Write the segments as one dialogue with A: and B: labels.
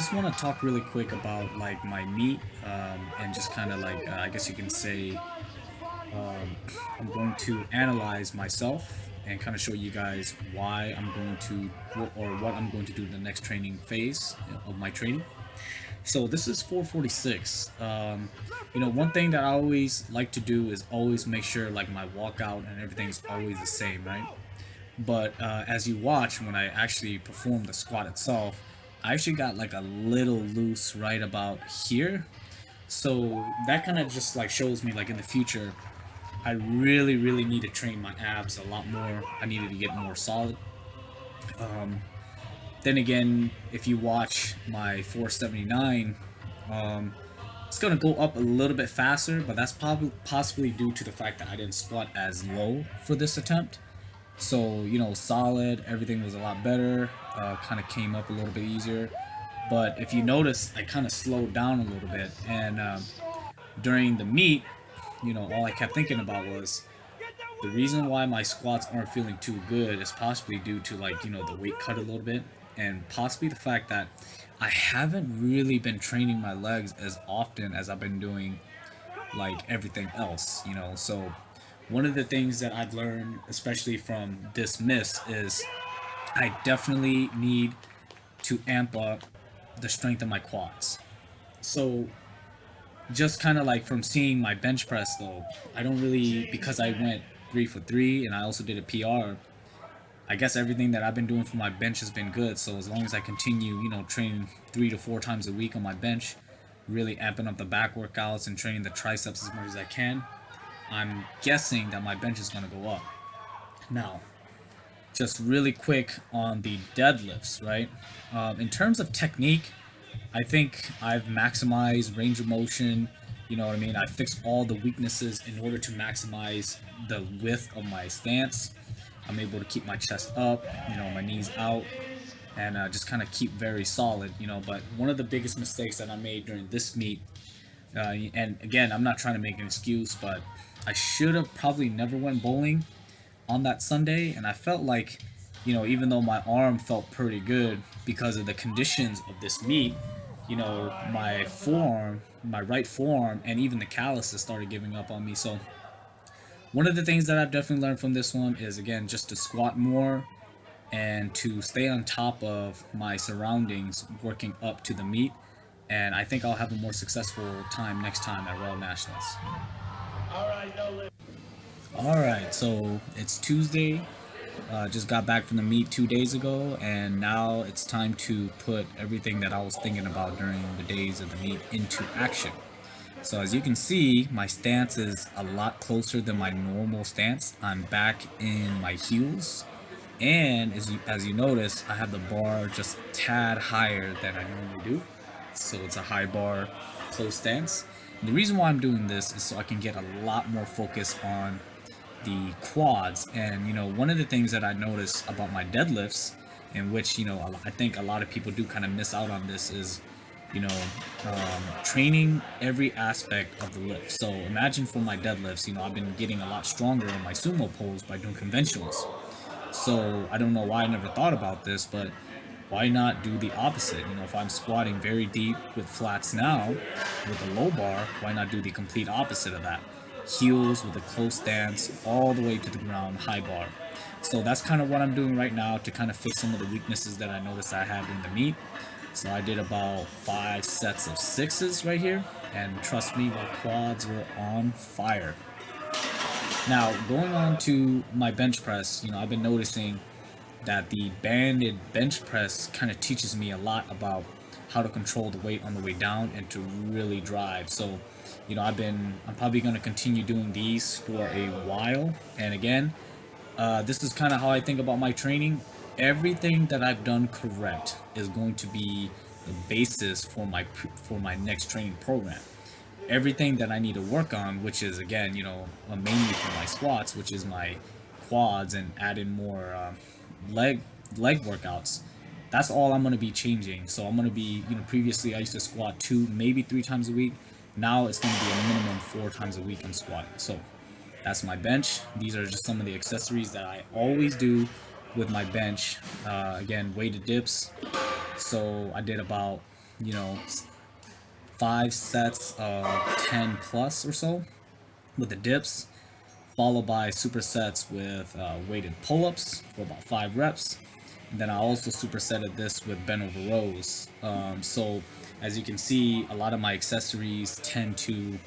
A: just want to talk really quick about like my meet and just kind of like I guess you can say um, I'm going to analyze myself and kind of show you guys why I'm going to or what I'm going to do in the next training phase of my training. So this is 446. One thing that I always like to do is always make sure like my walkout and everything's always the same, right? But as you watch, when I actually perform the squat itself, I actually got like a little loose right about here. So that kind of just like shows me like in the future, I really need to train my abs a lot more. I needed to get more solid. Um, then again, if you watch my 479, um, it's gonna go up a little bit faster, but that's probably possibly due to the fact that I didn't squat as low for this attempt. So, solid, everything was a lot better, kind of came up a little bit easier. But if you notice, I kind of slowed down a little bit. And during the meet, all I kept thinking about was the reason why my squats aren't feeling too good is possibly due to like, the weight cut a little bit. And possibly the fact that I haven't really been training my legs as often as I've been doing like everything else. So one of the things that I've learned, especially from this miss, is I definitely need to amp up the strength of my quads. So just kind of like from seeing my bench press though, I don't really, because I went 3 for 3 and I also did a PR. I guess everything that I've been doing for my bench has been good. So as long as I continue, training 3 to 4 times a week on my bench, really amping up the back workouts and training the triceps as much as I can, I'm guessing that my bench is going to go up. Now, just really quick on the deadlifts, right? In terms of technique, I think I've maximized range of motion. You know what I mean? I fixed all the weaknesses in order to maximize the width of my stance. I'm able to keep my chest up, my knees out, and just kind of keep very solid. But one of the biggest mistakes that I made during this meet, and again, I'm not trying to make an excuse, but I should have probably never went bowling on that Sunday, and I felt like, even though my arm felt pretty good because of the conditions of this meet, my forearm, my right forearm, and even the calluses started giving up on me. So one of the things that I've definitely learned from this one is again just to squat more and to stay on top of my surroundings, working up to the meet. And I think I'll have a more successful time next time at World Nationals. All right, so it's Tuesday. Just got back from the meet 2 days ago, and now it's time to put everything that I was thinking about during the days of the meet into action. So as you can see, my stance is a lot closer than my normal stance. I'm back in my heels, and as you notice, I have the bar just a tad higher than I normally do. So it's a high bar, close stance. And the reason why I'm doing this is so I can get a lot more focus on the quads. And one of the things that I notice about my deadlifts, in which I think a lot of people do kind of miss out on this, is you know training every aspect of the lift. So imagine for my deadlifts, I've been getting a lot stronger in my sumo pulls by doing conventionals. So I don't know why I never thought about this, but why not do the opposite? If I'm squatting very deep with flats now with a low bar, why not do the complete opposite of that? Heels with a close stance all the way to the ground, high bar. So that's kind of what I'm doing right now to kind of fix some of the weaknesses that I noticed I had in the meet. So I did about 5 sets of 6s right here, and trust me, my quads were on fire. Now, going on to my bench press, I've been noticing that the banded bench press kind of teaches me a lot about how to control the weight on the way down and to really drive. So, I'm probably going to continue doing these for a while. And again, this is kind of how I think about my training. Everything that I've done correct is going to be the basis for my next training program. Everything that I need to work on, which is again, mainly for my squats, which is my quads and add in more leg leg workouts. That's all I'm gonna be changing. So I'm gonna be, previously I used to squat 2, maybe 3 times a week. Now it's gonna be a minimum 4 times a week I'm squatting. So that's my bench. These are just some of the accessories that I always do with my bench. Again, weighted dips. So I did about, you know, 5 sets of 10 plus or so with the dips, followed by supersets with weighted pull-ups for about 5 reps. And then I also supersetted this with bent over rows. So as you can see, a lot of my accessories tend to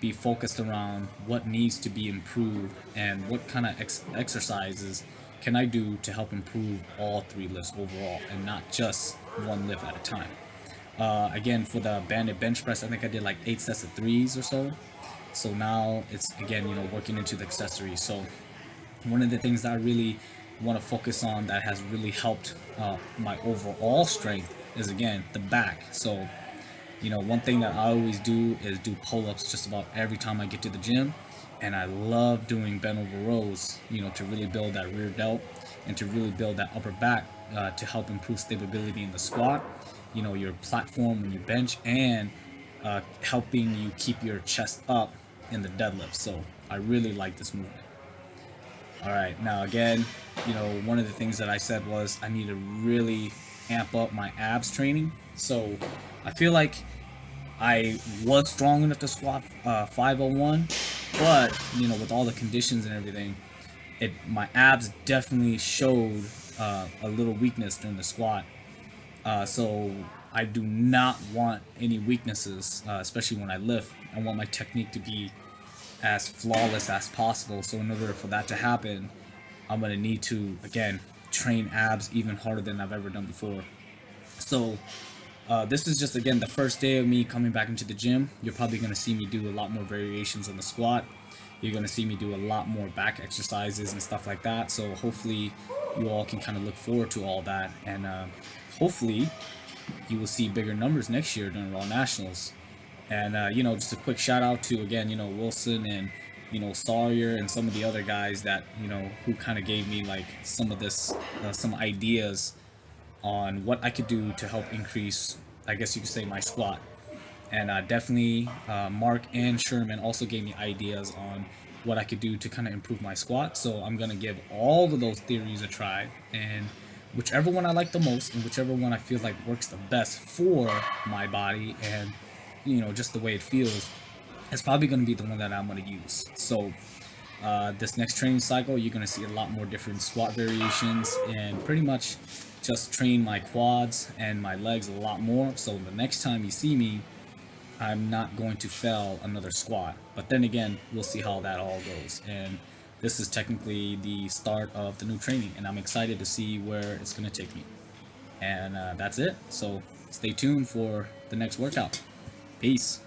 A: be focused around what needs to be improved and what kind of exercises can I do to help improve all 3 lifts overall and not just one lift at a time. Again, for the banded bench press, I think I did like 8 sets of 3s or so. So now it's again, working into the accessories. So one of the things that I really want to focus on that has really helped my overall strength is again the back. So one thing that I always do is do pull-ups just about every time I get to the gym, and I love doing bent over rows, to really build that rear delt and to really build that upper back to help improve stability in the squat, your platform when you bench, and helping you keep your chest up in the deadlift. So I really like this movement. All right, now again, one of the things that I said was I need to really amp up my abs training. So I feel like I was strong enough to squat 501, but with all the conditions and everything, my abs definitely showed a little weakness during the squat. So I do not want any weaknesses, especially when I lift. I want my technique to be as flawless as possible. So in order for that to happen, I'm gonna need to again train abs even harder than I've ever done before. So this is just again the first day of me coming back into the gym. You're probably gonna see me do a lot more variations on the squat. You're gonna see me do a lot more back exercises and stuff like that. So hopefully you all can kind of look forward to all that, and hopefully you will see bigger numbers next year during Raw Nationals. And just a quick shout out to again, Wilson and Sawyer and some of the other guys that who kind of gave me like some of this, some ideas on what I could do to help increase, I guess you could say, my squat. And definitely Mark and Sherman also gave me ideas on what I could do to kind of improve my squat. So I'm gonna give all of those theories a try, and whichever one I like the most and whichever one I feel like works the best for my body and just the way it feels, it's probably going to be the one that I'm going to use. So this next training cycle, you're going to see a lot more different squat variations and pretty much just train my quads and my legs a lot more. So the next time you see me, I'm not going to fail another squat. But then again, we'll see how that all goes. And this is technically the start of the new training, and I'm excited to see where it's going to take me. And that's it. So stay tuned for the next workout. Peace.